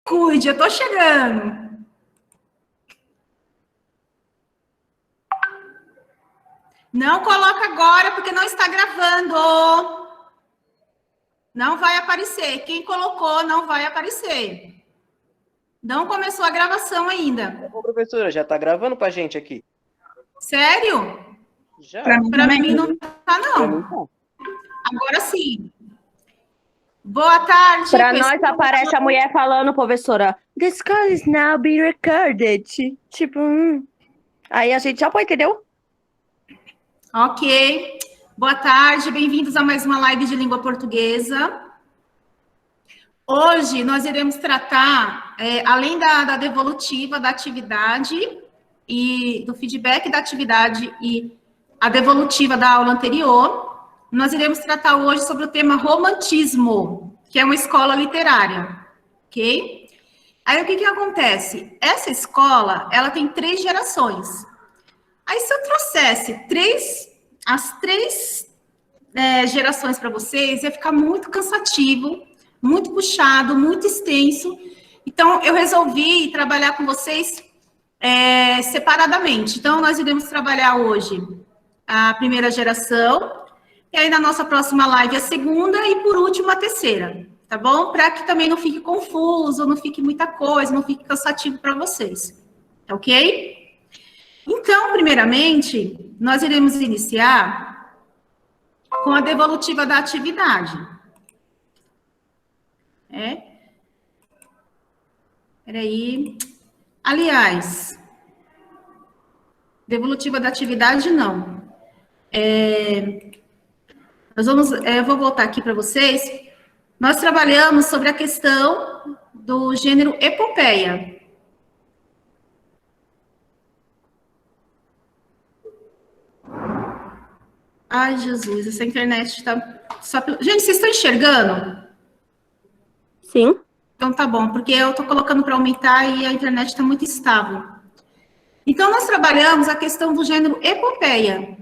cuide, eu tô chegando. Não coloca agora, porque não está gravando. Não vai aparecer. Quem colocou não vai aparecer. Não começou a gravação ainda. Ô, professora, já tá gravando pra gente aqui? Sério? Já. Para mim não tá, não. Pra mim, tá. Agora sim. Boa tarde. Para nós aparece a mulher falando, professora, this call is now being recorded. Tipo, aí a gente já pode, entendeu? Ok. Boa tarde, bem-vindos a mais uma live de língua portuguesa. Hoje nós iremos tratar, além da devolutiva da atividade e do feedback da atividade e a devolutiva da aula anterior, nós iremos tratar hoje sobre o tema romantismo, que é uma escola literária, ok? Aí o que acontece? Essa escola, ela tem 3 gerações. Aí se eu trouxesse as três gerações para vocês, ia ficar muito cansativo, muito puxado, muito extenso. Então, eu resolvi trabalhar com vocês separadamente. Então, nós iremos trabalhar hoje a primeira geração, e aí na nossa próxima live a segunda, e por último a terceira, tá bom? Para que também não fique confuso, não fique muita coisa, não fique cansativo para vocês, tá ok? Então, primeiramente, nós iremos iniciar com a devolutiva da atividade. Peraí. Aliás, devolutiva da atividade, não. Eu vou voltar aqui para vocês. Nós trabalhamos sobre a questão do gênero epopeia. Ai, Jesus, essa internet está... Gente, vocês estão enxergando? Sim. Então tá bom, porque eu estou colocando para aumentar e a internet está muito estável. Então, nós trabalhamos a questão do gênero epopeia.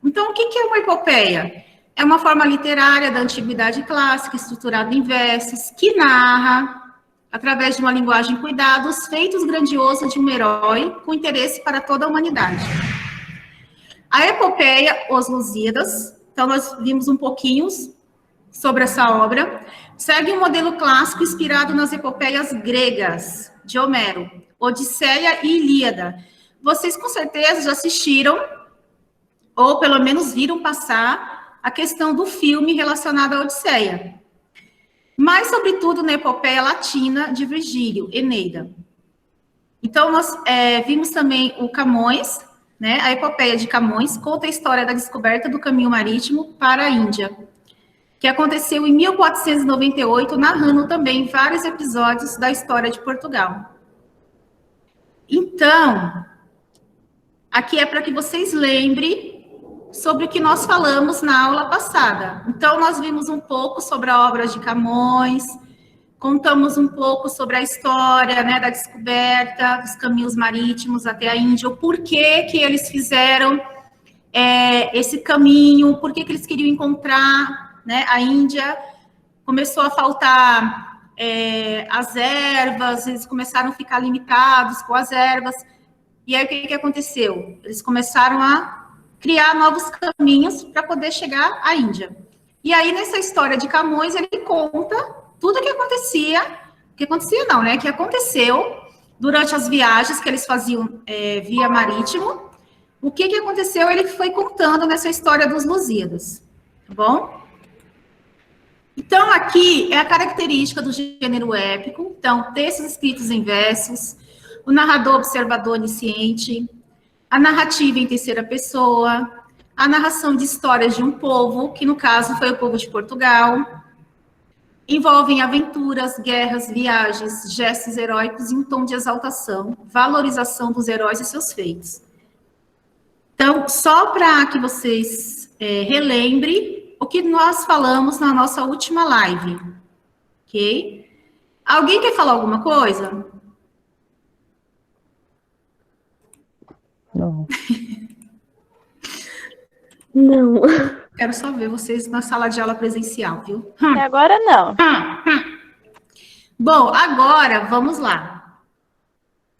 Então, o que é uma epopeia? É uma forma literária da antiguidade clássica, estruturada em versos, que narra, através de uma linguagem cuidada, os feitos grandiosos de um herói com interesse para toda a humanidade. A epopeia, Os Lusíadas, então nós vimos um pouquinho sobre essa obra, segue um modelo clássico inspirado nas epopeias gregas de Homero, Odisseia e Ilíada. Vocês com certeza já assistiram, ou pelo menos viram passar, a questão do filme relacionado à Odisseia. Mas, sobretudo, na epopeia latina de Virgílio, Eneida. Então, nós vimos também o Camões, né? A epopeia de Camões conta a história da descoberta do caminho marítimo para a Índia, que aconteceu em 1498, narrando também vários episódios da história de Portugal. Então, aqui é para que vocês lembrem sobre o que nós falamos na aula passada. Então, nós vimos um pouco sobre a obra de Camões, contamos um pouco sobre a história, né, da descoberta dos caminhos marítimos até a Índia, o porquê que eles fizeram esse caminho, por que eles queriam encontrar, né, a Índia. Começou a faltar as ervas, eles começaram a ficar limitados com as ervas, e aí o que aconteceu? Eles começaram a criar novos caminhos para poder chegar à Índia. E aí, nessa história de Camões, ele conta tudo o que aconteceu durante as viagens que eles faziam via marítimo. O que aconteceu, ele foi contando nessa história dos Lusíadas, tá bom? Então, aqui é a característica do gênero épico. Então, textos escritos em versos, o narrador observador onisciente, a narrativa em terceira pessoa, a narração de histórias de um povo, que no caso foi o povo de Portugal, envolvem aventuras, guerras, viagens, gestos heróicos em um tom de exaltação, valorização dos heróis e seus feitos. Então, só para que vocês relembrem o que nós falamos na nossa última live, ok? Alguém quer falar alguma coisa? Não. Não. Quero só ver vocês na sala de aula presencial, viu? Agora não. Bom, agora, vamos lá.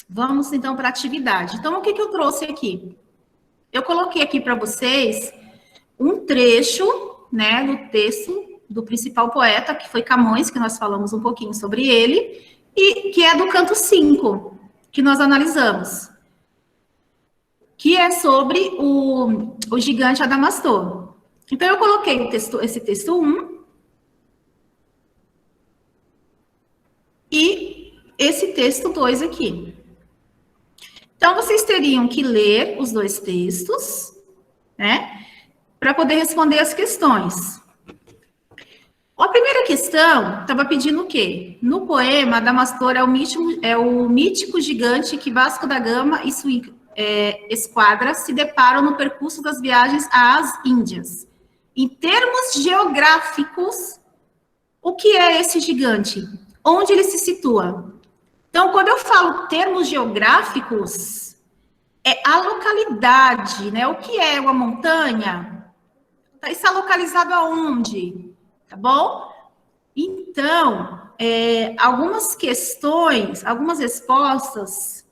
Vamos, então, para a atividade. Então, o que eu trouxe aqui? Eu coloquei aqui para vocês um trecho, né, do texto do principal poeta, que foi Camões, que nós falamos um pouquinho sobre ele, e que é do canto 5, que nós analisamos, que é sobre o gigante Adamastor. Então, eu coloquei esse texto 1 e esse texto 2 aqui. Então, vocês teriam que ler os dois textos, né, para poder responder as questões. A primeira questão estava pedindo o quê? No poema, Adamastor é o mítico gigante que Vasco da Gama e sua esquadra se deparam no percurso das viagens às Índias. Em termos geográficos, o que é esse gigante? Onde ele se situa? Então, quando eu falo termos geográficos, é a localidade, né? O que é uma montanha? Está localizado aonde? Tá bom? Então, algumas questões, algumas respostas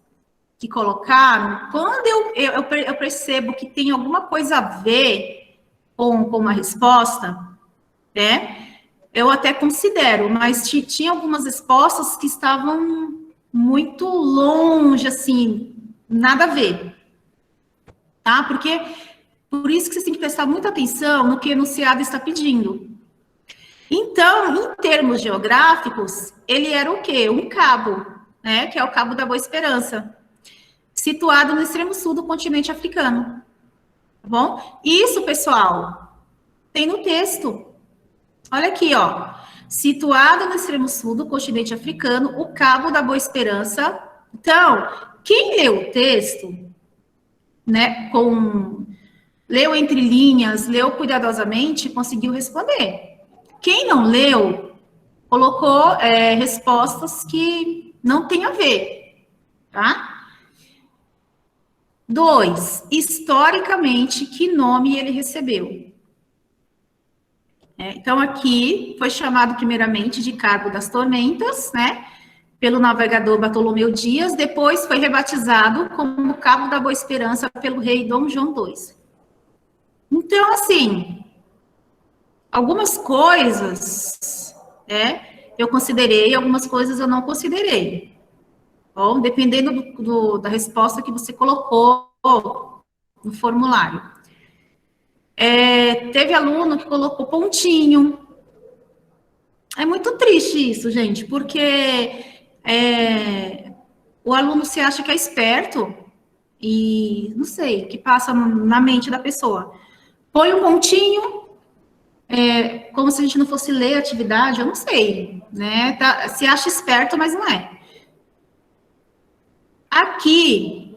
que colocaram, quando eu percebo que tem alguma coisa a ver com uma resposta, né? Eu até considero, mas tinha algumas respostas que estavam muito longe, assim, nada a ver, tá? Porque, por isso que você tem que prestar muita atenção no que o enunciado está pedindo. Então, em termos geográficos, ele era o quê? Um cabo, né? Que é o Cabo da Boa Esperança, situado no extremo sul do continente africano, tá bom? Isso, pessoal, tem no texto. Olha aqui, ó. Situado no extremo sul do continente africano, o Cabo da Boa Esperança. Então, quem leu o texto, né, leu entre linhas, leu cuidadosamente, conseguiu responder. Quem não leu, colocou respostas que não tem a ver, tá? 2, historicamente, que nome ele recebeu? Então, aqui foi chamado primeiramente de Cabo das Tormentas, né? Pelo navegador Bartolomeu Dias, depois foi rebatizado como Cabo da Boa Esperança pelo rei Dom João II. Então, assim, algumas coisas, eu considerei, algumas coisas eu não considerei. Bom, dependendo da resposta que você colocou no formulário. Teve aluno que colocou pontinho. É muito triste isso, gente, porque o aluno se acha que é esperto e, não sei, o que passa na mente da pessoa. Põe um pontinho, como se a gente não fosse ler a atividade, eu não sei, né? Se acha esperto, mas não é. Aqui,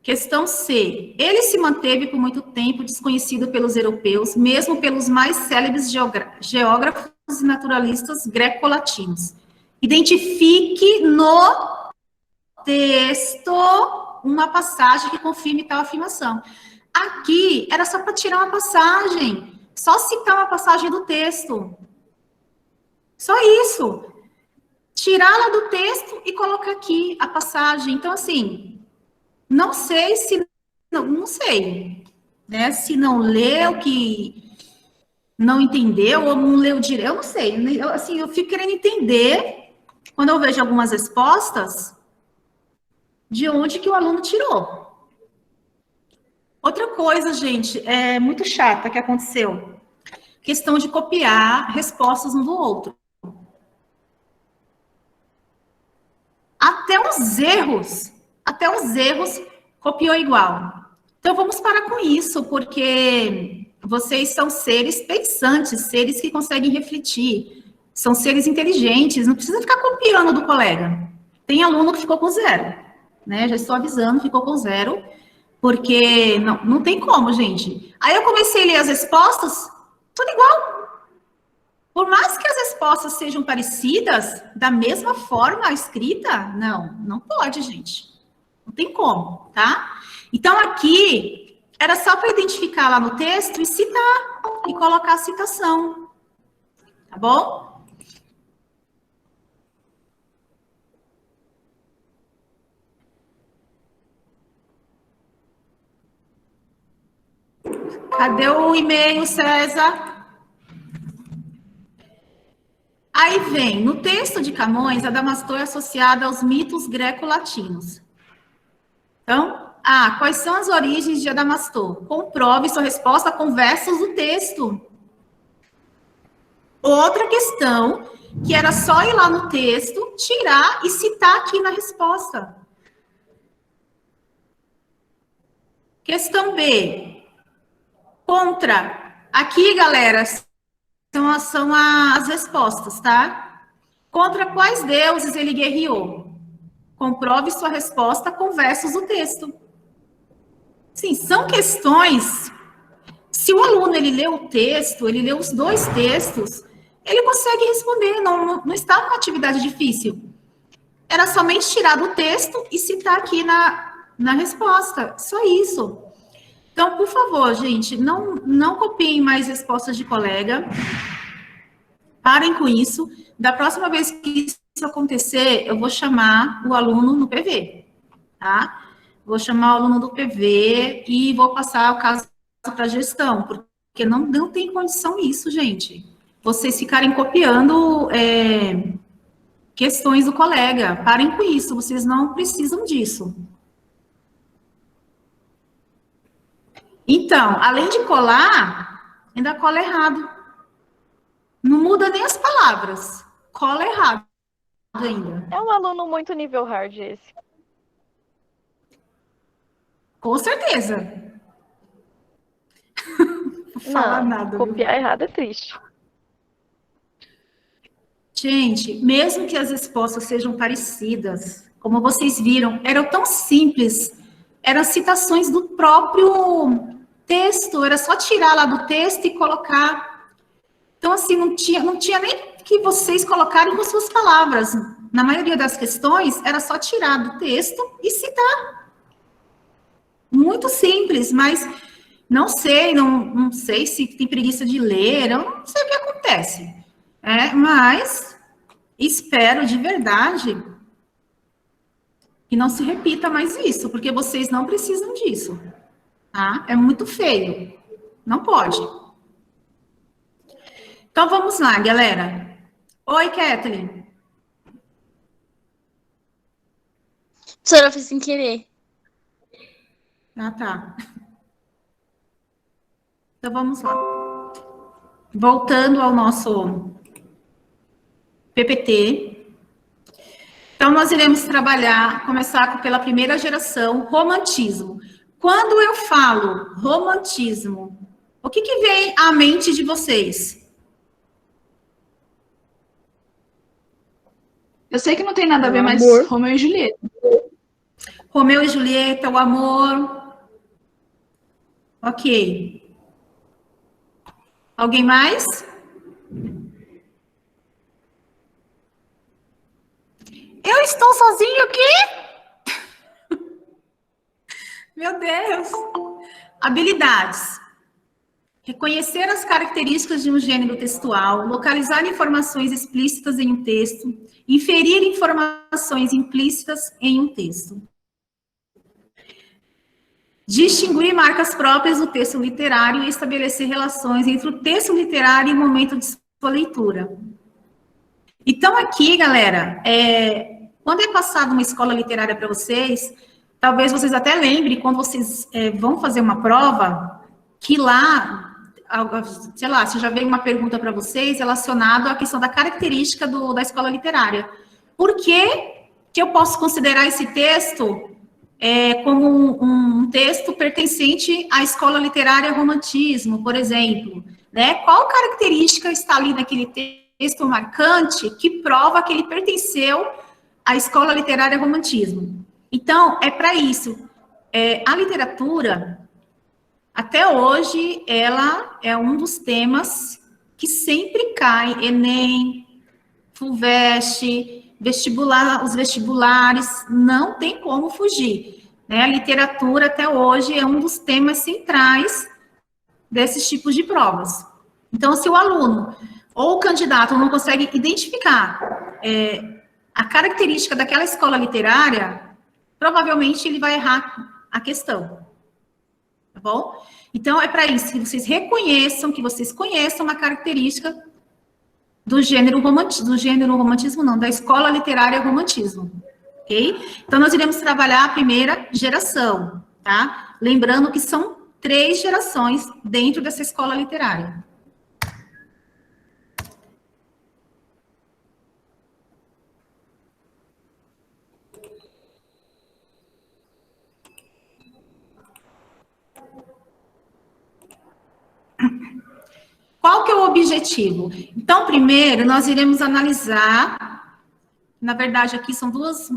questão C. Ele se manteve por muito tempo desconhecido pelos europeus, mesmo pelos mais célebres geógrafos e naturalistas greco-latinos. Identifique no texto uma passagem que confirme tal afirmação. Aqui, era só para tirar uma passagem. Só citar uma passagem do texto. Só isso. Tirá-la do texto e colocar aqui a passagem. Então, assim, não sei se... Não sei, né? Se não leu, que não entendeu, ou não leu direito, eu não sei. Eu fico querendo entender, quando eu vejo algumas respostas, de onde que o aluno tirou. Outra coisa, gente, muito chata que aconteceu. Questão de copiar respostas um do outro. Até os erros copiou igual. Então, vamos parar com isso, porque vocês são seres pensantes, seres que conseguem refletir, são seres inteligentes, não precisa ficar copiando do colega. Tem aluno que ficou com 0, né? Já estou avisando, ficou com 0, porque não tem como, gente. Aí eu comecei a ler as respostas, tudo igual. Por mais que as respostas sejam parecidas, da mesma forma a escrita, não pode, gente. Não tem como, tá? Então, aqui, era só para identificar lá no texto e citar, e colocar a citação. Tá bom? Cadê o e-mail, César? Aí vem, no texto de Camões, Adamastor é associada aos mitos greco-latinos. Então, quais são as origens de Adamastor? Comprove sua resposta com versos do texto. Outra questão, que era só ir lá no texto, tirar e citar aqui na resposta. Questão B. Contra. Aqui, galera, são as respostas, tá? Contra quais deuses ele guerreou? Comprove sua resposta com versos do texto. Sim, são questões. Se o aluno ele lê o texto, ele lê os dois textos, ele consegue responder, não está uma atividade difícil. Era somente tirar do texto e citar aqui na resposta, só isso. Então, por favor, gente, não copiem mais respostas de colega, parem com isso. Da próxima vez que isso acontecer, eu vou chamar o aluno no PV, tá? Vou chamar o aluno do PV e vou passar o caso para a gestão, porque não tem condição isso, gente. Vocês ficarem copiando questões do colega. Parem com isso, vocês não precisam disso. Então, além de colar, ainda cola errado. Não muda nem as palavras. Cola errado ainda. É um aluno muito nível hard esse. Com certeza. Não falar nada. Copiar errado é triste. Gente, mesmo que as respostas sejam parecidas, como vocês viram, eram tão simples, eram citações do próprio texto, era só tirar lá do texto e colocar. Então, assim, não tinha nem que vocês colocarem com suas palavras. Na maioria das questões, era só tirar do texto e citar. Muito simples, mas não sei se tem preguiça de ler, eu não sei o que acontece. Mas espero de verdade que não se repita mais isso, porque vocês não precisam disso, tá? É muito feio, não pode. Então, vamos lá, galera. Oi, Kathleen. Professora, eu fiz sem querer. Ah, tá. Então, vamos lá. Voltando ao nosso PPT. Então, nós iremos começar pela primeira geração, romantismo. Quando eu falo romantismo, o que vem à mente de vocês? Eu sei que não tem nada a ver, mas Amor. Romeu e Julieta. Romeu e Julieta, o amor. Ok. Alguém mais? Eu estou sozinho aqui? Meu Deus. Habilidades. Reconhecer as características de um gênero textual, localizar informações explícitas em um texto, inferir informações implícitas em um texto. Distinguir marcas próprias do texto literário e estabelecer relações entre o texto literário e o momento de sua leitura. Então, aqui, galera, quando é passada uma escola literária para vocês, talvez vocês até lembrem, quando vocês vão fazer uma prova, que lá, sei lá, se já veio uma pergunta para vocês relacionada à questão da característica da escola literária. Por que eu posso considerar esse texto como um texto pertencente à escola literária romantismo, por exemplo? Né? Qual característica está ali naquele texto marcante que prova que ele pertenceu à escola literária romantismo? Então, é para isso. A literatura, até hoje, ela é um dos temas que sempre cai, Enem, FUVEST, vestibular, os vestibulares, não tem como fugir. Né? A literatura, até hoje, é um dos temas centrais desses tipos de provas. Então, se o aluno ou o candidato não consegue identificar a característica daquela escola literária, provavelmente ele vai errar a questão. tá bom? Então, é para isso, que vocês reconheçam, que vocês conheçam uma característica do gênero romantismo não, da escola literária romantismo, ok? Então, nós iremos trabalhar a primeira geração, tá? Lembrando que são 3 gerações dentro dessa escola literária. Qual que é o objetivo? Então, primeiro, nós iremos analisar, na verdade, aqui são 2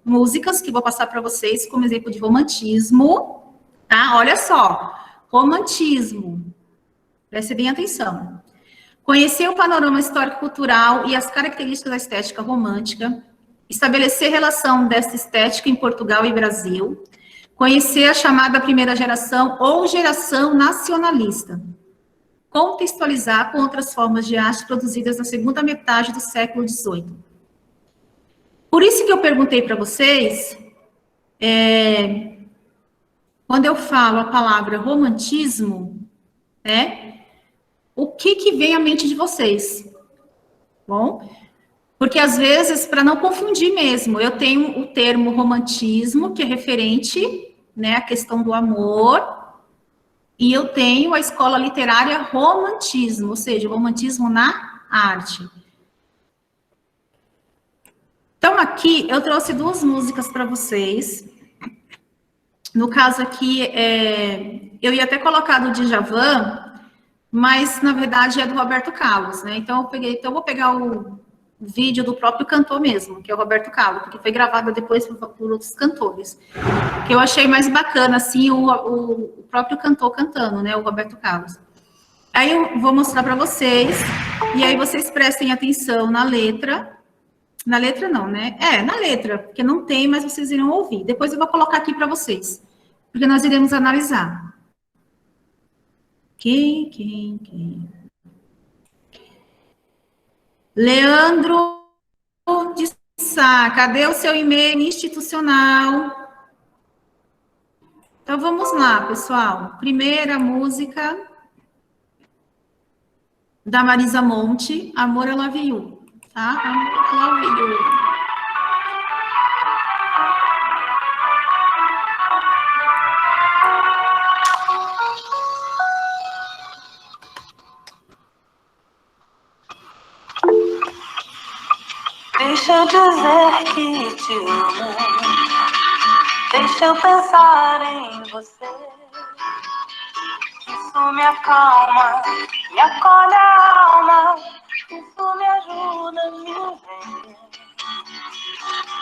músicas que vou passar para vocês como exemplo de romantismo, tá? Olha só, romantismo, preste bem atenção. Conhecer o panorama histórico-cultural e as características da estética romântica, estabelecer relação dessa estética em Portugal e Brasil, conhecer a chamada primeira geração ou geração nacionalista, contextualizar com outras formas de arte produzidas na segunda metade do século XVIII. Por isso que eu perguntei para vocês, quando eu falo a palavra romantismo, o que vem à mente de vocês? Bom, porque às vezes, para não confundir mesmo, eu tenho o termo romantismo, que é referente, né, à questão do amor, e eu tenho a escola literária romantismo, ou seja, romantismo na arte. Então, aqui, eu trouxe 2 músicas para vocês. No caso aqui, eu ia até colocar do Djavan, mas, na verdade, é do Roberto Carlos, né? Então, eu vou pegar o vídeo do próprio cantor mesmo, que é o Roberto Carlos, porque foi gravado depois por outros cantores. Que eu achei mais bacana, assim, o próprio cantor cantando, né? O Roberto Carlos. Aí eu vou mostrar para vocês, e aí vocês prestem atenção na letra. Na letra não, né? Na letra, porque não tem, mas vocês irão ouvir. Depois eu vou colocar aqui para vocês, porque nós iremos analisar. Quem? Leandro de Sá, cadê o seu e-mail institucional? Então, vamos lá, pessoal. Primeira música da Marisa Monte, Amor, I Love You, tá? Amor, I Love You. Deixa eu dizer que te amo, deixa eu pensar em você. Isso me acalma, me acolhe a alma, isso me ajuda a viver.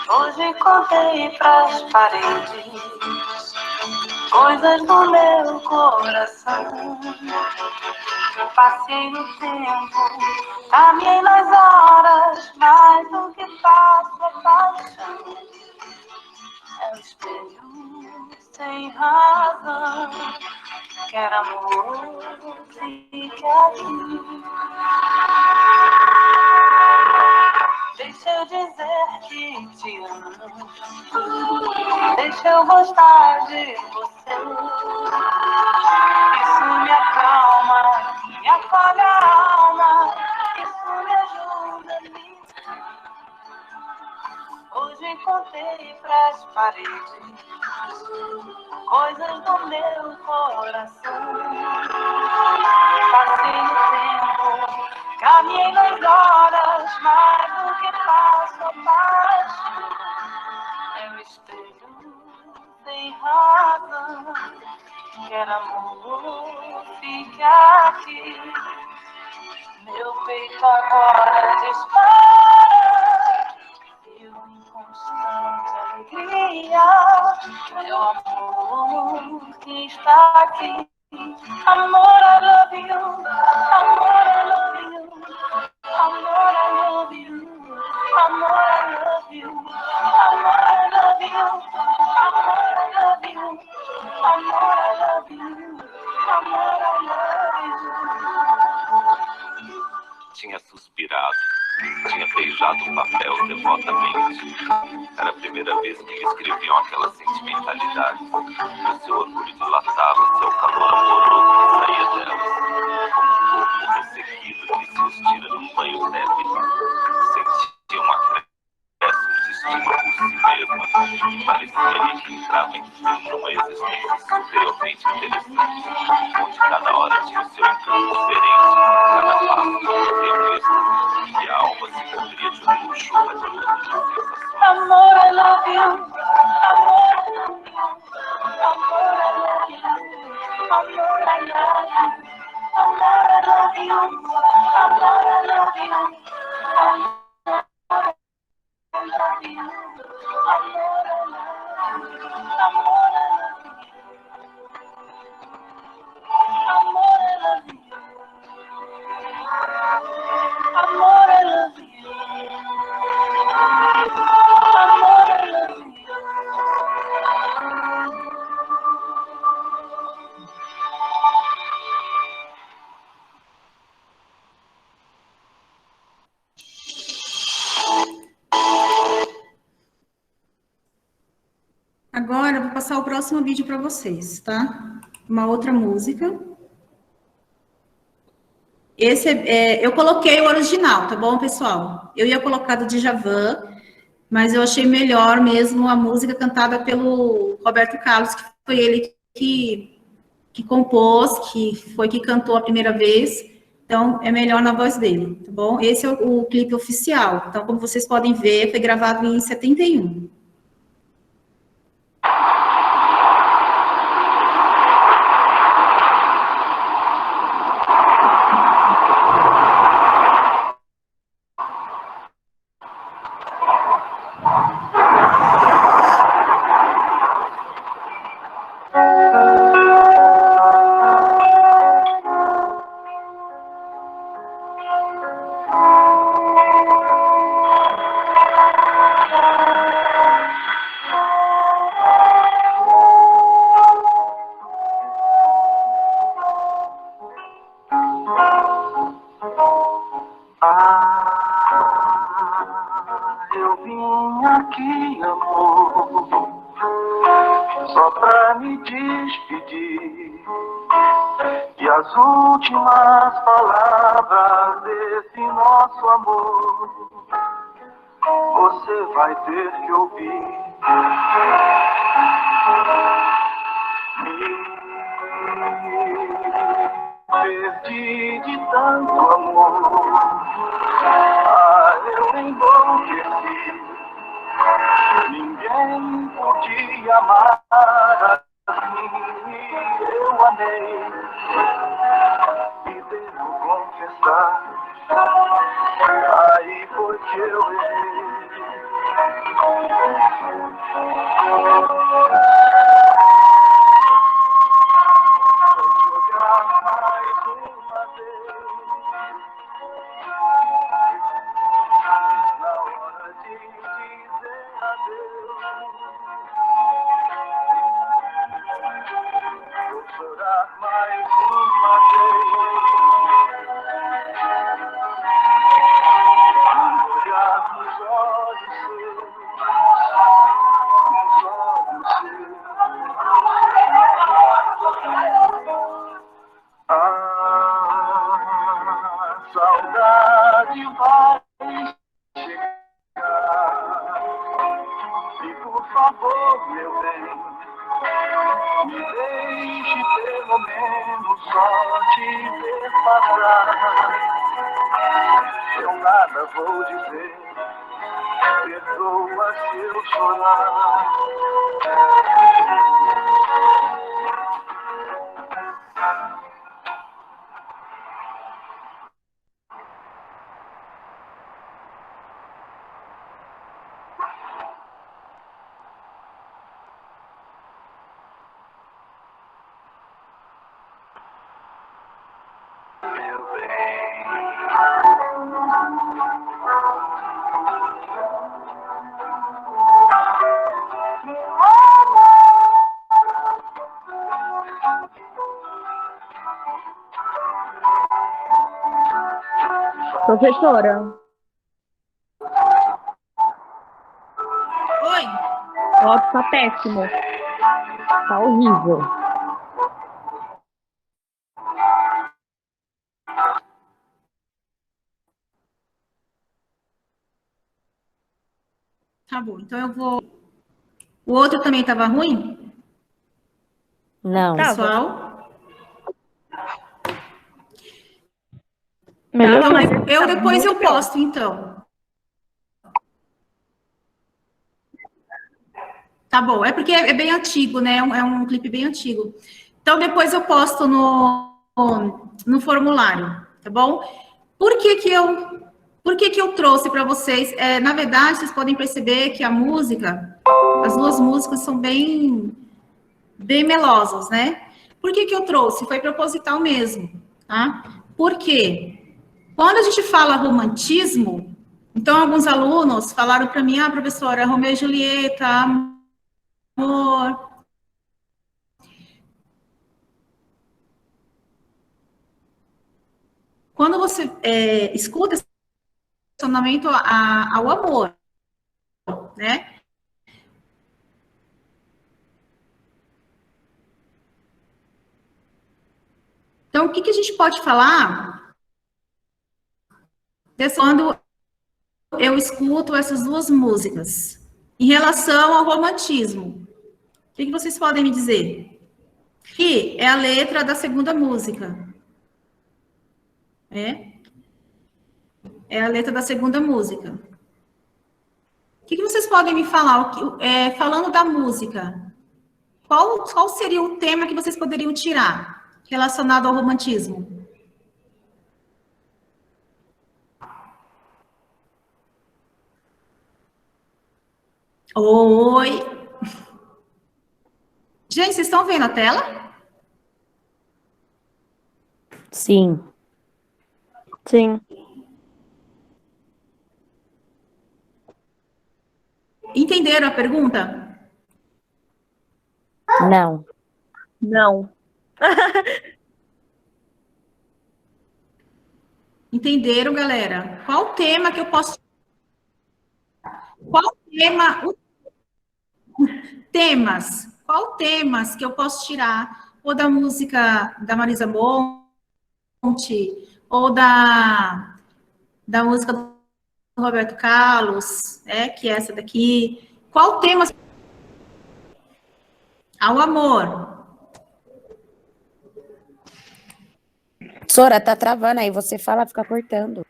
Hoje contei pras paredes coisas do meu coração. Passei no tempo, caminhei nas horas, mas o que faço é paixão. É um espelho sem razão, quer amor, fica aqui. Deixa eu dizer que te amo, deixa eu gostar de você. Isso me acalma, me acolhe a alma, isso me ajuda a viver. Hoje contei pras paredes coisas do meu coração. Passei no tempo, caminhei nas horas, mas o que faço é paixão. É um espelho sem razão, quer amor, fica aqui. Meu peito agora dispara, eu em constante alegria. Meu amor que está aqui. Amor, I love you. Amor, I love you. Amor, I love you. Amor, I love you. Amor, I love you. Amor, I love you. Amor, I love you. Amor, I love you. Tinha suspirado Tinha beijado o papel devotamente. Era a primeira vez que lhe escreviam aquela sentimentalidade. O seu orgulho dilatava, seu calor amoroso saía delas. Como um corpo ressequido que se estira num banho débil. Sentia uma acréscimo de estima por si mesma. Parecia-lhe que entrava em numa existência superiormente interessante, onde cada hora tinha o seu encanto diferente, cada passo tinha um êxtase, e a alma se cobria de um luxo radioso de sensações. Amor, I love you. Amor, I love you. Amor, I love you. Amor, I love you. Amor, I love you. Amor, I love you. Amor, I love you. Amor, I love you. Amor, I love you. Amor, I love you. Amor, I love you. Agora eu vou passar o próximo vídeo para vocês, tá? Uma outra música. Esse eu coloquei o original, tá bom, pessoal? Eu ia colocar do Djavan, mas eu achei melhor mesmo a música cantada pelo Roberto Carlos, que foi ele que compôs, que foi que cantou a primeira vez. Então, é melhor na voz dele, tá bom? Esse é o clipe oficial. Então, como vocês podem ver, foi gravado em 71. Eu vim aqui, amor, só pra me despedir. E as últimas palavras desse nosso amor você vai ter que ouvir. Me perdi de tanto amor. Eu enlouqueci. Ninguém podia amar assim. Eu amei. E devo confessar, aí foi que eu errei. Saudade vai chegar. E por favor, meu bem, me deixe pelo menos só te ver passar. Eu nada vou dizer, perdoa se eu chorar. Professora, áudio tá péssimo. Tá horrível. Tá bom, então eu vou. O outro também estava ruim, Não. pessoal? Melhor Então, mas eu tá depois eu muito pior. posto, então. Tá bom, é porque é bem antigo, né? É um clipe bem antigo. Então, depois eu posto no formulário, tá bom? Por que que eu trouxe para vocês? Na verdade, vocês podem perceber que a música, as duas músicas são bem melosas, né? Por que que eu trouxe? Foi proposital mesmo, tá? Por quê? Quando a gente fala romantismo, então alguns alunos falaram para mim, professora, Romeu e Julieta, amor. Quando você escuta esse relacionamento ao amor, né? Então, o que que a gente pode falar quando eu escuto essas duas músicas em relação ao romantismo? O que que vocês podem me dizer? Que é a letra da segunda música. É a letra da segunda música. O que que vocês podem me falar? Falando da música, qual seria o tema que vocês poderiam tirar relacionado ao romantismo? Oi! Gente, vocês estão vendo a tela? Sim. Sim. Entenderam a pergunta? Não. Não. Entenderam, galera? Qual tema que eu posso... Qual tema... Temas. Qual temas que eu posso tirar? Ou da música da Marisa Monte, ou da música do Roberto Carlos, que é essa daqui. Qual tema? Ao amor. Sora, tá travando aí, você fala, fica cortando.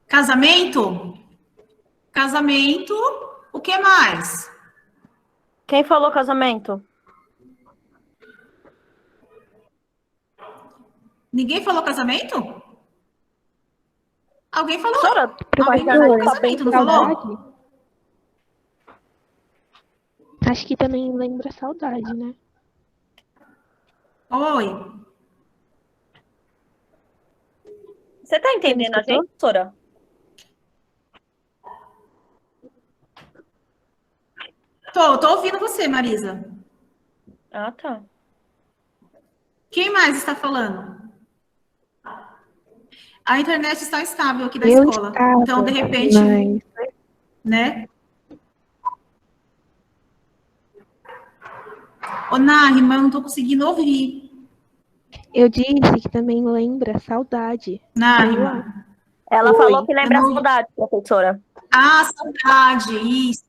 Casamento? Casamento, o que mais? Quem falou casamento? Ninguém falou casamento? Alguém falou? Sora, Alguém falou casamento, não falou? Acho que também lembra saudade, né? Oi. Você tá entendendo a gente, Sora? Tô ouvindo você, Marisa. Ah, tá. Quem mais está falando? A internet está estável aqui da escola. Então, de repente, né? Ô, Nari, mas eu não tô conseguindo ouvir. Eu disse que também lembra saudade. Nari. Ela Oi, falou que lembra eu não- saudade, professora. Ah, saudade, isso.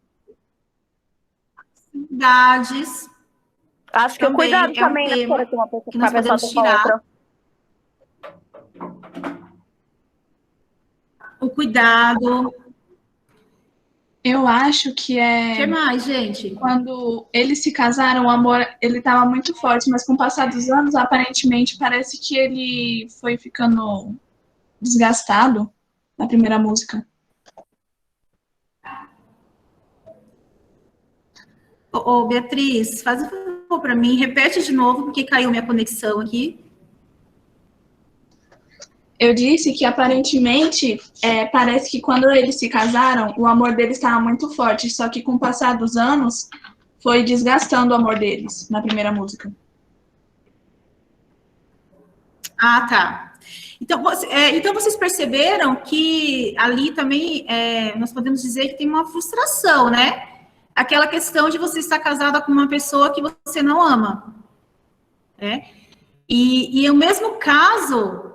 Saudades. Acho que o Também cuidado é um também, né, tema professora, que uma pessoa que nós cabeçada podemos com a tirar. outra. O cuidado. Eu acho que O que mais, gente? quando eles se casaram, o amor ele estava muito forte, mas com o passar dos anos, aparentemente, parece que ele foi ficando desgastado na primeira música. Ô, Beatriz, faz um favor para mim, repete de novo, porque caiu minha conexão aqui. Eu disse que aparentemente parece que quando eles se casaram, o amor deles estava muito forte, só que com o passar dos anos foi desgastando o amor deles na primeira música. Ah, tá. Então, então vocês perceberam que ali também nós podemos dizer que tem uma frustração, né? Aquela questão de você estar casada com uma pessoa que você não ama, né? E o mesmo caso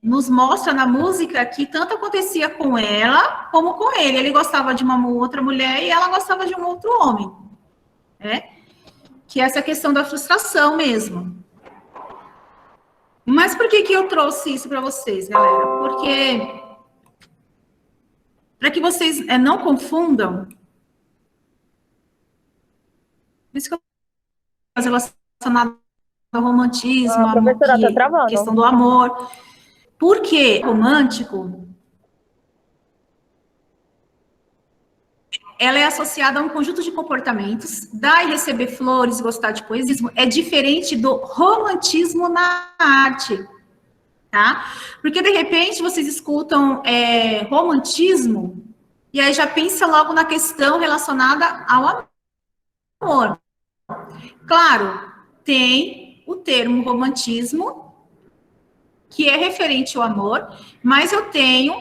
nos mostra na música que tanto acontecia com ela como com ele. Ele gostava de uma outra mulher e ela gostava de um outro homem, né? Que é essa questão da frustração mesmo. Mas por que eu trouxe isso para vocês, galera? Porque para que vocês não confundam, isso que eu relacionado ao romantismo, A professora tá travando. questão do amor. Porque romântico, ela é associada a um conjunto de comportamentos, dar e receber flores, gostar de poesia, é diferente do romantismo na arte, tá? Porque, de repente, vocês escutam romantismo, e aí já pensa logo na questão relacionada ao amor. Claro, tem o termo romantismo, que é referente ao amor, mas eu tenho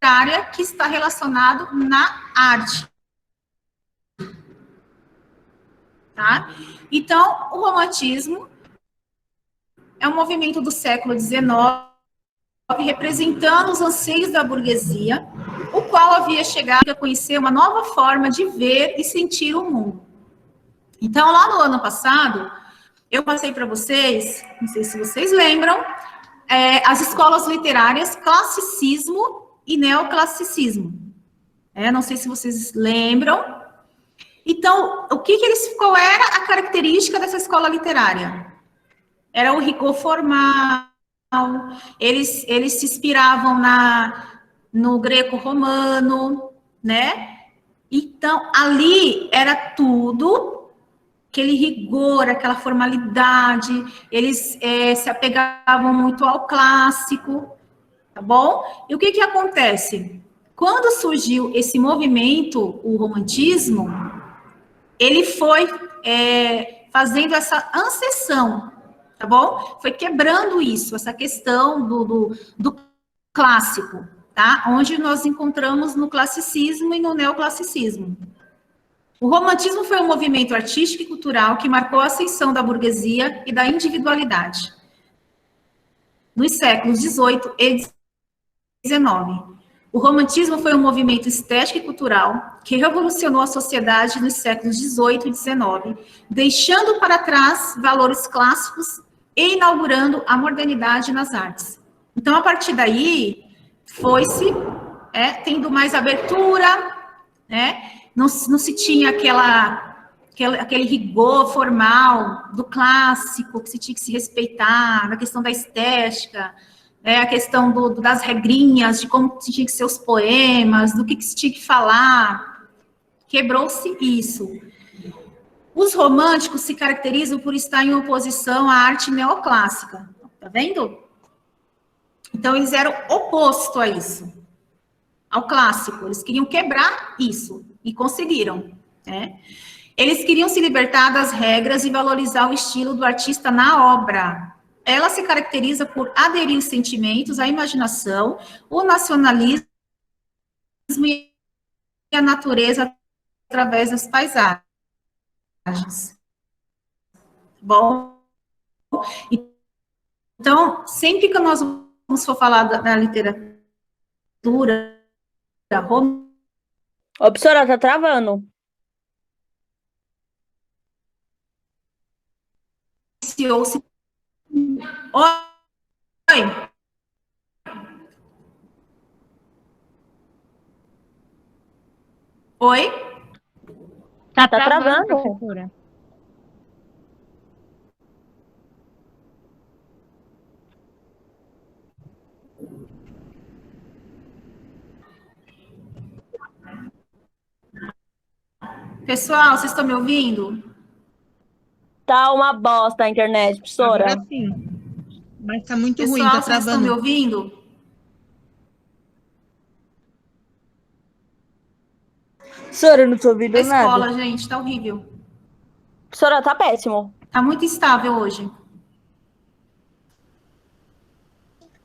área que está relacionado na arte. Tá? Então, o romantismo é um movimento do século XIX, representando os anseios da burguesia, o qual havia chegado a conhecer uma nova forma de ver e sentir o mundo. Então, lá no ano passado, eu passei para vocês, não sei se vocês lembram, as escolas literárias classicismo e neoclassicismo. Não sei se vocês lembram. Então, qual era a característica dessa escola literária? Era o rigor formal, eles se inspiravam no greco-romano, né? Então, ali era tudo aquele rigor, aquela formalidade, eles se apegavam muito ao clássico, tá bom? E o que acontece? Quando surgiu esse movimento, o romantismo, ele foi fazendo essa ancessão, tá bom? Foi quebrando isso, essa questão do clássico, tá? Onde nós encontramos no classicismo e no neoclassicismo. O romantismo foi um movimento artístico e cultural que marcou a ascensão da burguesia e da individualidade nos séculos XVIII e XIX. O romantismo foi um movimento estético e cultural que revolucionou a sociedade nos séculos XVIII e XIX, deixando para trás valores clássicos e inaugurando a modernidade nas artes. Então, a partir daí, foi-se tendo mais abertura, né? Não se tinha aquele rigor formal do clássico, que se tinha que se respeitar, na questão da estética, a questão das regrinhas, de como tinha que ser os poemas, do que se tinha que falar. Quebrou-se isso. Os românticos se caracterizam por estar em oposição à arte neoclássica. Tá vendo? Então, eles eram oposto a isso, ao clássico. Eles queriam quebrar isso, e conseguiram, né? Eles queriam se libertar das regras e valorizar o estilo do artista na obra. Ela se caracteriza por aderir os sentimentos, a imaginação, o nacionalismo e a natureza através das paisagens. Bom, então, sempre que nós vamos for falar da literatura, da romântica, Ô, professora, tá travando. Oi. Oi? Tá travando. professora. Pessoal, vocês estão me ouvindo? Tá uma bosta a internet, professora. Agora sim. Mas tá muito Pessoal, ruim, tá vocês estão me travando. ouvindo? Professora, eu não tô ouvindo A escola, nada. gente, tá horrível. Professora, tá péssimo. Tá muito instável hoje.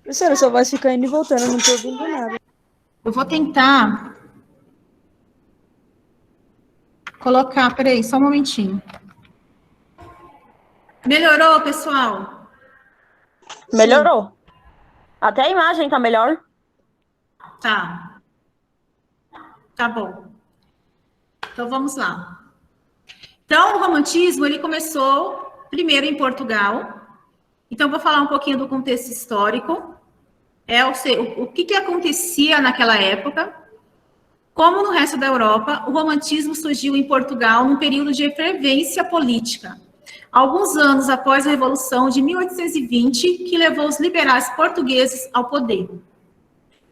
Professora, sua voz fica indo e voltando, eu não tô ouvindo nada. Eu vou tentar colocar, peraí, só um momentinho. Melhorou, pessoal? Melhorou. Até a imagem tá melhor. Tá. Tá bom. Então, vamos lá. Então, o romantismo, ele começou primeiro em Portugal. Então, eu vou falar um pouquinho do contexto histórico. O que acontecia naquela época. Como no resto da Europa, o romantismo surgiu em Portugal num período de efervescência política. Alguns anos após a Revolução de 1820, que levou os liberais portugueses ao poder.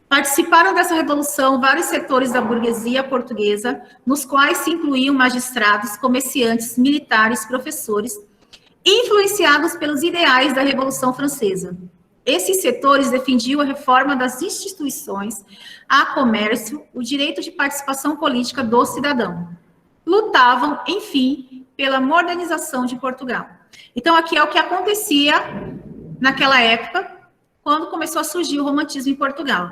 Participaram dessa revolução vários setores da burguesia portuguesa, nos quais se incluíam magistrados, comerciantes, militares, professores, influenciados pelos ideais da Revolução Francesa. Esses setores defendiam a reforma das instituições, a comércio, o direito de participação política do cidadão. Lutavam, enfim, pela modernização de Portugal. Então, aqui é o que acontecia naquela época, quando começou a surgir o romantismo em Portugal.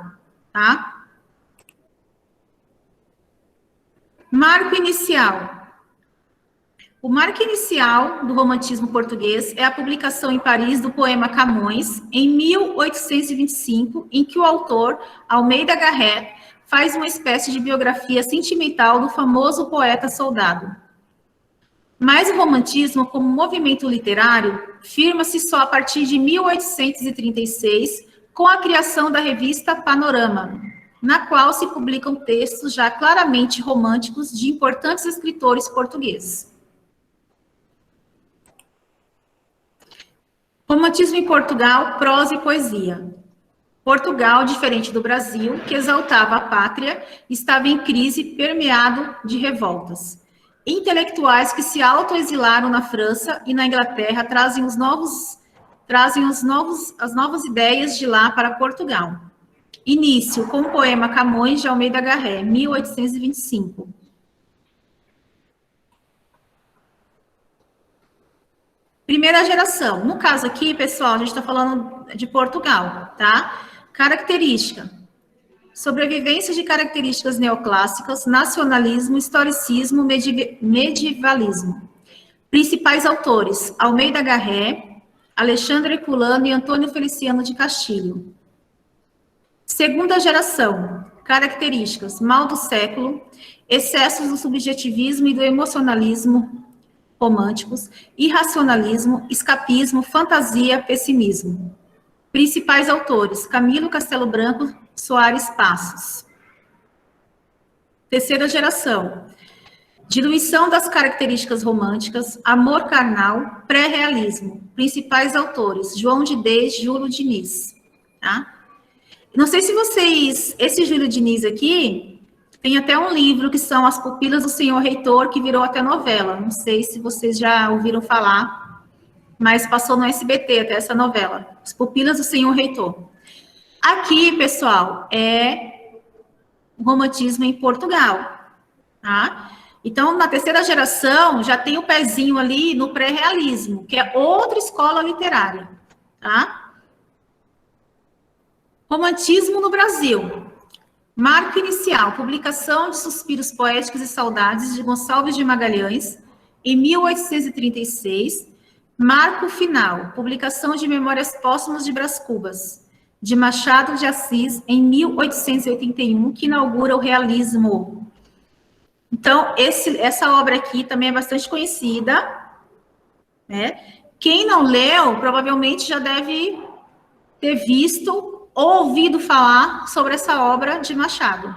Tá? Marco inicial. O marco inicial do romantismo português é a publicação em Paris do poema Camões, em 1825, em que o autor, Almeida Garrett, faz uma espécie de biografia sentimental do famoso poeta soldado. Mas o romantismo, como movimento literário, firma-se só a partir de 1836, com a criação da revista Panorama, na qual se publicam textos já claramente românticos de importantes escritores portugueses. Romantismo em Portugal, prosa e poesia. Portugal, diferente do Brasil, que exaltava a pátria, estava em crise, permeado de revoltas. Intelectuais que se autoexilaram na França e na Inglaterra trazem as novas ideias de lá para Portugal. Início com o poema Camões de Almeida Garrett, 1825. Primeira geração. No caso aqui, pessoal, a gente está falando de Portugal, tá? Característica. Sobrevivência de características neoclássicas, nacionalismo, historicismo, medievalismo. Principais autores: Almeida Garrett, Alexandre Herculano e Antônio Feliciano de Castilho. Segunda geração. Características: mal do século, excessos do subjetivismo e do emocionalismo românticos, irracionalismo, escapismo, fantasia, pessimismo. Principais autores: Camilo Castelo Branco, Soares Passos. Terceira geração. Diluição das características românticas, amor carnal, pré-realismo. Principais autores: João de Deus, Júlio Diniz. Tá? Não sei se vocês... Esse Júlio Diniz aqui... Tem até um livro que são As Pupilas do Senhor Reitor, que virou até novela. Não sei se vocês já ouviram falar, mas passou no SBT até essa novela. As Pupilas do Senhor Reitor. Aqui, pessoal, é o romantismo em Portugal. Tá? Então, na terceira geração, já tem o pezinho ali no pré-realismo, que é outra escola literária. Tá? Romantismo no Brasil. Marco inicial, publicação de Suspiros Poéticos e Saudades, de Gonçalves de Magalhães, em 1836. Marco final, publicação de Memórias Póstumas de Brás Cubas, de Machado de Assis, em 1881, que inaugura o realismo. Então, essa obra aqui também é bastante conhecida, né? Quem não leu, provavelmente já deve ter visto ou ouvido falar sobre essa obra de Machado.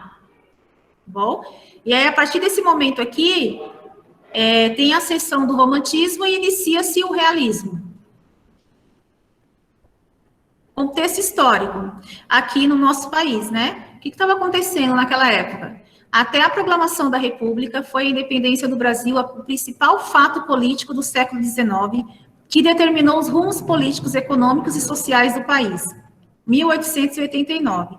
Bom, e aí, a partir desse momento aqui, tem a seção do romantismo e inicia-se o realismo. Contexto histórico, aqui no nosso país, né? O que estava acontecendo naquela época? Até a proclamação da República, foi a independência do Brasil o principal fato político do século XIX, que determinou os rumos políticos, econômicos e sociais do país. 1889.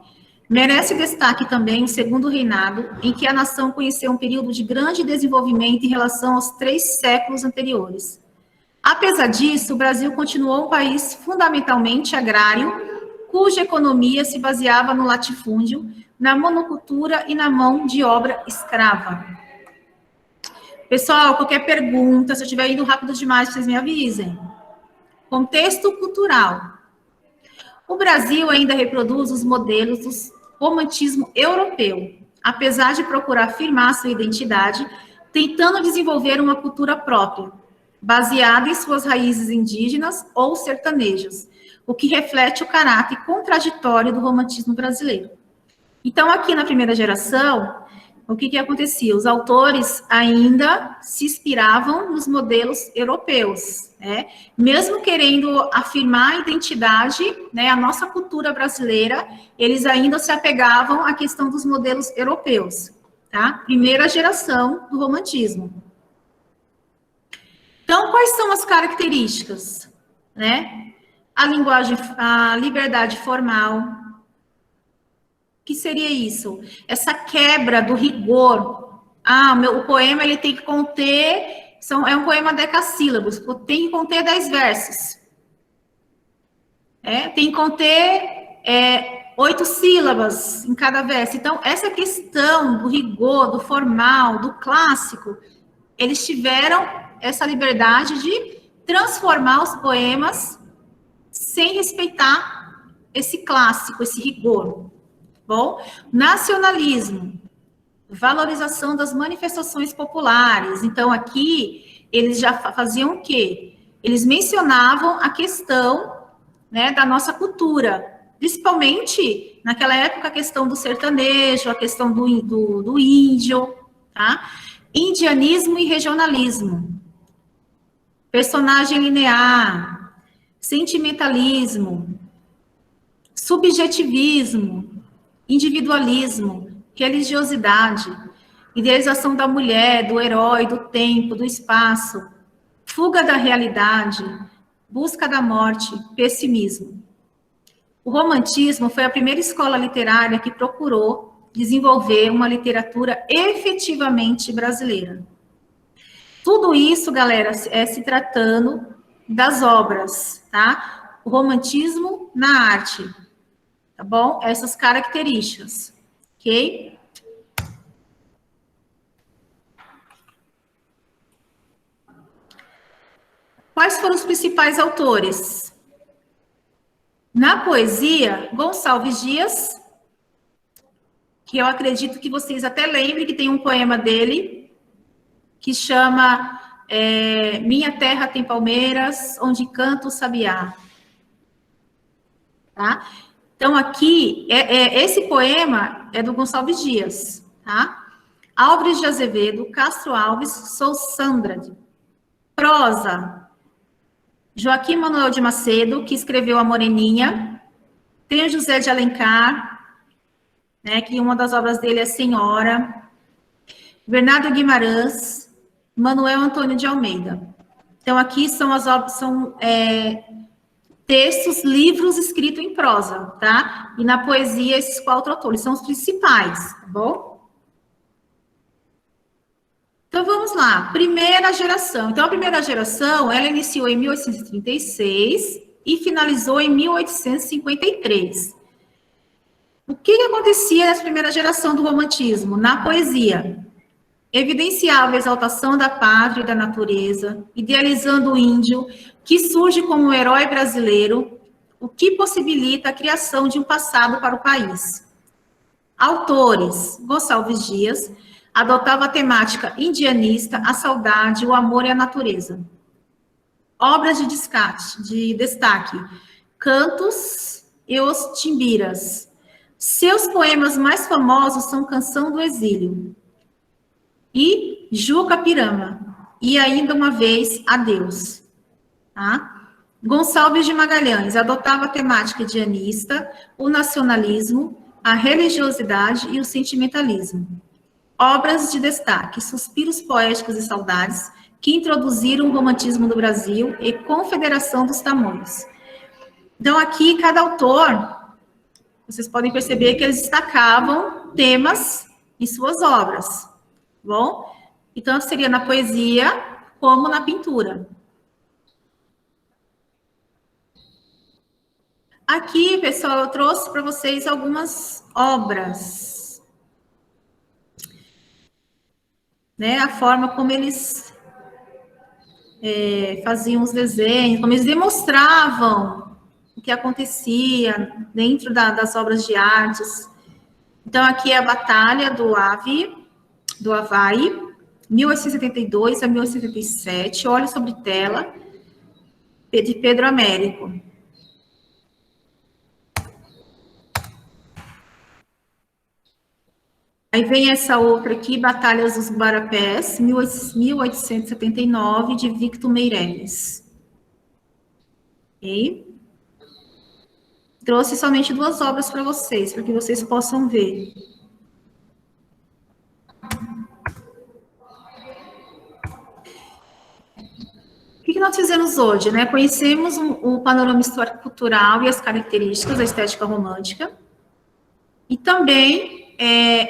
Merece destaque também o segundo reinado, em que a nação conheceu um período de grande desenvolvimento em relação aos 3 séculos anteriores. Apesar disso, o Brasil continuou um país fundamentalmente agrário, cuja economia se baseava no latifúndio, na monocultura e na mão de obra escrava. Pessoal, qualquer pergunta, se eu estiver indo rápido demais, vocês me avisem. Contexto cultural. O Brasil ainda reproduz os modelos do romantismo europeu, apesar de procurar afirmar sua identidade, tentando desenvolver uma cultura própria, baseada em suas raízes indígenas ou sertanejas, o que reflete o caráter contraditório do romantismo brasileiro. Então, aqui na primeira geração, o que acontecia? Os autores ainda se inspiravam nos modelos europeus, né? Mesmo querendo afirmar a identidade, né, a nossa cultura brasileira, eles ainda se apegavam à questão dos modelos europeus, tá? Primeira geração do romantismo. Então, quais são as características, né? A linguagem, a liberdade formal. O que seria isso? Essa quebra do rigor. O poema ele tem que conter, é um poema decassílabos, tem que conter 10 versos. Tem que conter 8 sílabas em cada verso. Então, essa questão do rigor, do formal, do clássico, eles tiveram essa liberdade de transformar os poemas sem respeitar esse clássico, esse rigor. Bom, nacionalismo, valorização das manifestações populares. Então, aqui, eles já faziam o quê? Eles mencionavam a questão, né, da nossa cultura, principalmente, naquela época, a questão do sertanejo, a questão do índio, tá? Indianismo e regionalismo, personagem linear, sentimentalismo, subjetivismo, individualismo, religiosidade, idealização da mulher, do herói, do tempo, do espaço, fuga da realidade, busca da morte, pessimismo. O romantismo foi a primeira escola literária que procurou desenvolver uma literatura efetivamente brasileira. Tudo isso, galera, se tratando das obras, tá? O romantismo na arte. Tá bom? Essas características, ok? Quais foram os principais autores? Na poesia, Gonçalves Dias, que eu acredito que vocês até lembrem que tem um poema dele, que chama Minha Terra Tem Palmeiras, Onde Canta o Sabiá. Tá? Então, aqui, esse poema é do Gonçalves Dias, tá? Álvares de Azevedo, Castro Alves, Sou Sandrade. Prosa, Joaquim Manuel de Macedo, que escreveu A Moreninha. Tem o José de Alencar, né, que uma das obras dele é Senhora. Bernardo Guimarães, Manuel Antônio de Almeida. Então, aqui são as obras, textos, livros escritos em prosa, tá? E na poesia, esses 4 autores são os principais, tá bom? Então, vamos lá. Primeira geração. Então, a primeira geração, ela iniciou em 1836 e finalizou em 1853. O que acontecia nessa primeira geração do romantismo? Na poesia, evidenciava a exaltação da pátria e da natureza, idealizando o índio, que surge como um herói brasileiro, o que possibilita a criação de um passado para o país. Autores, Gonçalves Dias, adotava a temática indianista, a saudade, o amor e a natureza. Obras de destaque, Cantos e Os Timbiras. Seus poemas mais famosos são Canção do Exílio e Juca Pirama, e ainda uma vez, Adeus. Tá? Gonçalves de Magalhães adotava a temática indianista, o nacionalismo, a religiosidade e o sentimentalismo. Obras de destaque, Suspiros Poéticos e Saudades, que introduziram o romantismo do Brasil e Confederação dos Tamoios. Então, aqui, cada autor, vocês podem perceber que eles destacavam temas em suas obras. Bom, então seria na poesia como na pintura. Aqui, pessoal, eu trouxe para vocês algumas obras, né? A forma como eles faziam os desenhos, como eles demonstravam o que acontecia dentro das obras de artes. Então, aqui é a Batalha do Havaí, 1872 a 1877, óleo sobre tela, de Pedro Américo. Aí vem essa outra aqui, Batalhas dos Guarapés, 1879, de Victor Meirelles. Ok? Trouxe somente 2 obras para vocês, para que vocês possam ver. O que nós fizemos hoje, né? Conhecemos o panorama histórico-cultural e as características da estética romântica, e também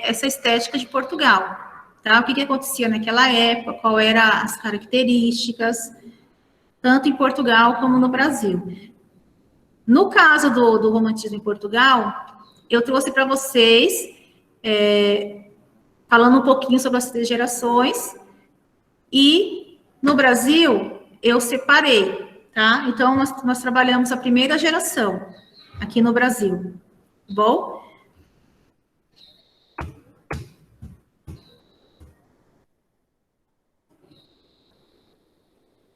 essa estética de Portugal, tá? O que acontecia naquela época, qual eram as características, tanto em Portugal como no Brasil. No caso do romantismo em Portugal, eu trouxe para vocês, falando um pouquinho sobre as 3 gerações, e no Brasil, eu separei, tá? Então, nós trabalhamos a primeira geração aqui no Brasil, tá bom?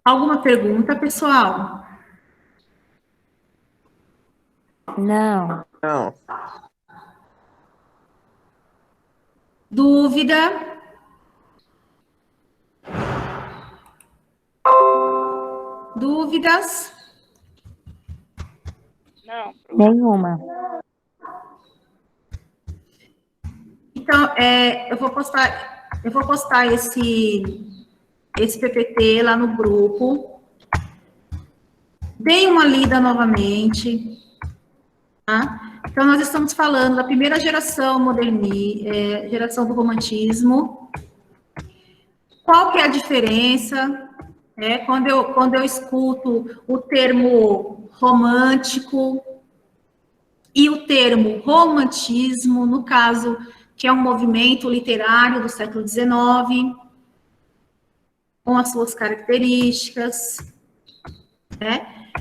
Alguma pergunta, pessoal? Não. Não. Dúvida? Dúvidas? Não. Nenhuma. Então, eu vou postar esse PPT lá no grupo. Deem uma lida novamente, tá? Então, nós estamos falando da primeira geração geração do romantismo. Qual que é a diferença? Quando eu escuto o termo romântico e o termo romantismo, no caso, que é um movimento literário do século XIX, com as suas características, né?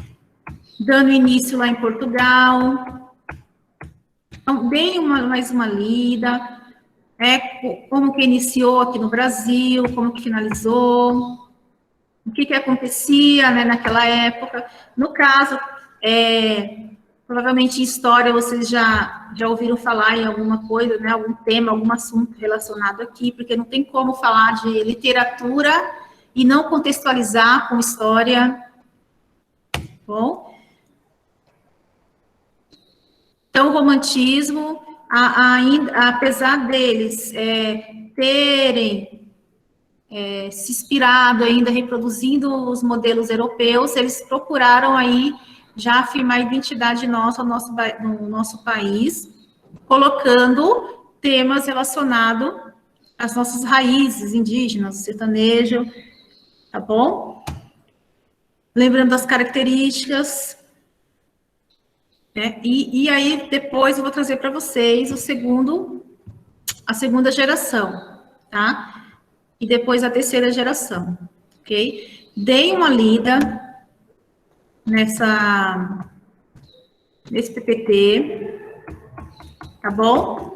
Dando início lá em Portugal. Então, deem mais uma lida, como que iniciou aqui no Brasil, como que finalizou, o que acontecia, né, naquela época. No caso, provavelmente em história vocês já ouviram falar em alguma coisa, né, algum tema, algum assunto relacionado aqui, porque não tem como falar de literatura e não contextualizar com história. Bom? Então, o romantismo, apesar deles terem se inspirado ainda, reproduzindo os modelos europeus, eles procuraram aí já afirmar a identidade nossa no nosso país, colocando temas relacionados às nossas raízes indígenas, o sertanejo, tá bom? Lembrando das características, né? E aí, depois eu vou trazer para vocês a segunda geração, tá? E depois a terceira geração, ok? Deem uma lida nesse PPT, tá bom?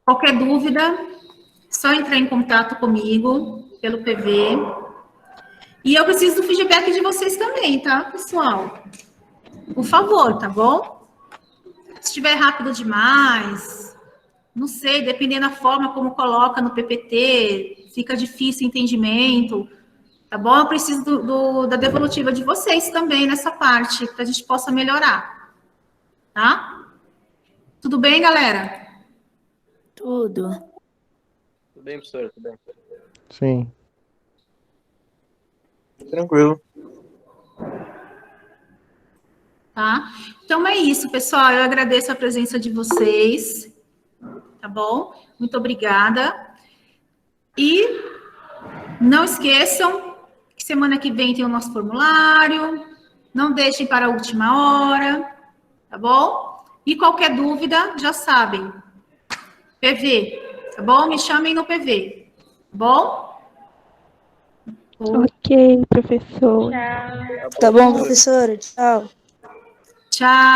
Qualquer dúvida, só entrar em contato comigo pelo PV. E eu preciso do feedback de vocês também, tá, pessoal? Por favor, tá bom? Se estiver rápido demais, não sei, dependendo da forma como coloca no PPT, fica difícil o entendimento, tá bom? Eu preciso da devolutiva de vocês também nessa parte, para a gente possa melhorar, tá? Tudo bem, galera? Tudo. Tudo bem, professora? Tudo bem? Sim. Tranquilo. Tá? Então é isso, pessoal. Eu agradeço a presença de vocês, tá bom? Muito obrigada. E não esqueçam que semana que vem tem o nosso formulário, Não deixem para a última hora, tá bom? E qualquer dúvida, já sabem. PV, tá bom? Me chamem no PV, tá bom? Ok, professor. Tá bom, professora? Tchau. Tchau.